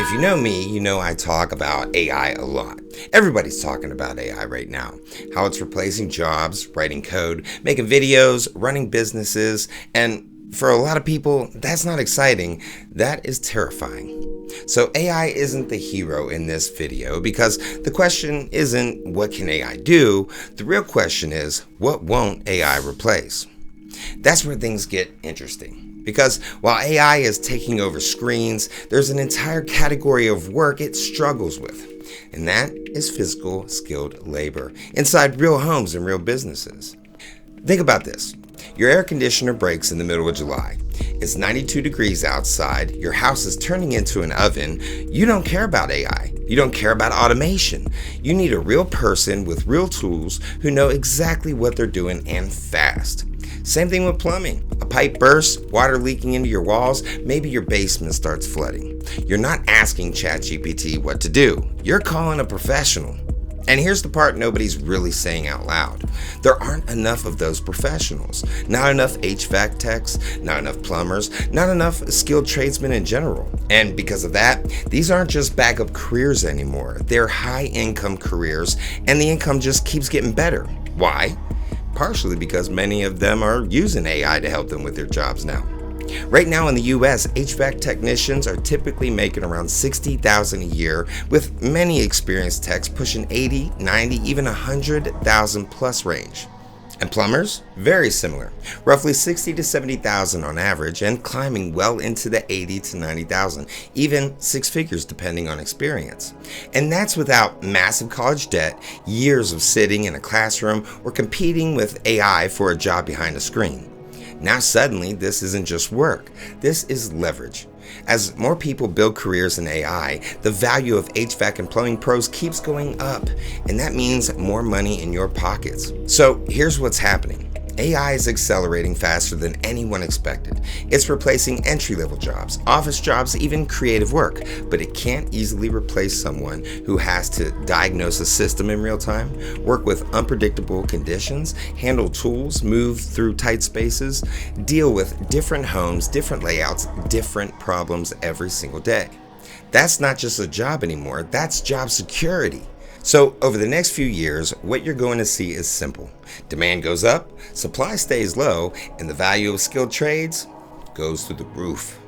If you know me, you know I talk about AI a lot. Everybody's talking about AI right now. How it's replacing jobs, writing code, making videos, running businesses, and for a lot of people, that's not exciting. That is terrifying. So AI isn't the hero in this video because the question isn't what can AI do? The real question is what won't AI replace? That's where things get interesting. Because while AI is taking over screens, there's an entire category of work it struggles with. And that is physical skilled labor inside real homes and real businesses. Think about this. Your air conditioner breaks in the middle of July. It's 92 degrees outside. Your house is turning into an oven. You don't care about AI. You don't care about automation. You need a real person with real tools who know exactly what they're doing and fast. Same thing with plumbing. A pipe bursts, water leaking into your walls, maybe your basement starts flooding. You're not asking ChatGPT what to do. You're calling a professional. And here's the part nobody's really saying out loud. There aren't enough of those professionals. Not enough HVAC techs, not enough plumbers, not enough skilled tradesmen in general. And because of that, these aren't just backup careers anymore. They're high-income careers, and the income just keeps getting better. Why? Partially because many of them are using AI to help them with their jobs now. Right now in the US, HVAC technicians are typically making around $60,000 a year, with many experienced techs pushing 80, 90, even 100,000 plus range. And plumbers? Very similar, roughly 60 to 70,000 on average and climbing well into the 80 to 90,000, even six figures depending on experience. And that's without massive college debt, years of sitting in a classroom, or competing with AI for a job behind a screen. Now suddenly, this isn't just work, this is leverage. As more people build careers in AI, the value of HVAC and plumbing pros keeps going up, and that means more money in your pockets. So here's what's happening. AI is accelerating faster than anyone expected. It's replacing entry-level jobs, office jobs, even creative work, but it can't easily replace someone who has to diagnose a system in real time, work with unpredictable conditions, handle tools, move through tight spaces, deal with different homes, different layouts, different problems every single day. That's not just a job anymore, that's job security. So over the next few years, what you're going to see is simple. Demand goes up, supply stays low, and the value of skilled trades goes through the roof.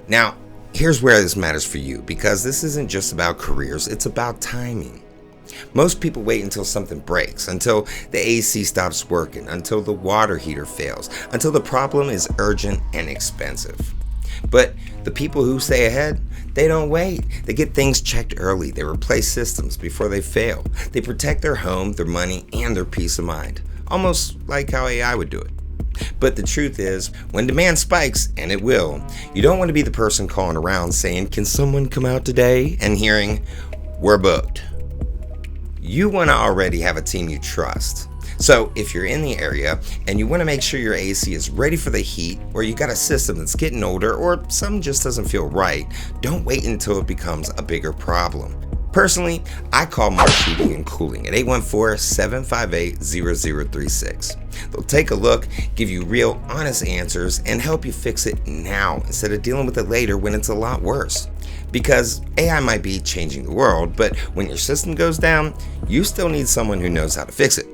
Now, here's where this matters for you, because this isn't just about careers, it's about timing. Most people wait until something breaks, until the AC stops working, until the water heater fails, until the problem is urgent and expensive. But the people who stay ahead, they don't wait. They get things checked early. They replace systems before they fail. They protect their home, their money, and their peace of mind. Almost like how AI would do it. But the truth is, when demand spikes, and it will, you don't want to be the person calling around saying, "Can someone come out today?" and hearing, "We're booked." You want to already have a team you trust. So if you're in the area and you want to make sure your AC is ready for the heat, or you got a system that's getting older, or something just doesn't feel right, don't wait until it becomes a bigger problem. Personally, I call Marsh Heating and Cooling at 814-758-0036. They'll take a look, give you real, honest answers, and help you fix it now instead of dealing with it later when it's a lot worse. Because AI might be changing the world, but when your system goes down, you still need someone who knows how to fix it.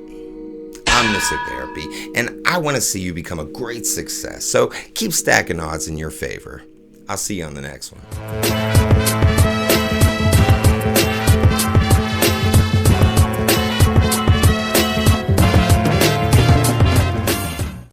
I'm Mr. Therapy, and I want to see you become a great success, so keep stacking odds in your favor. I'll see you on the next one.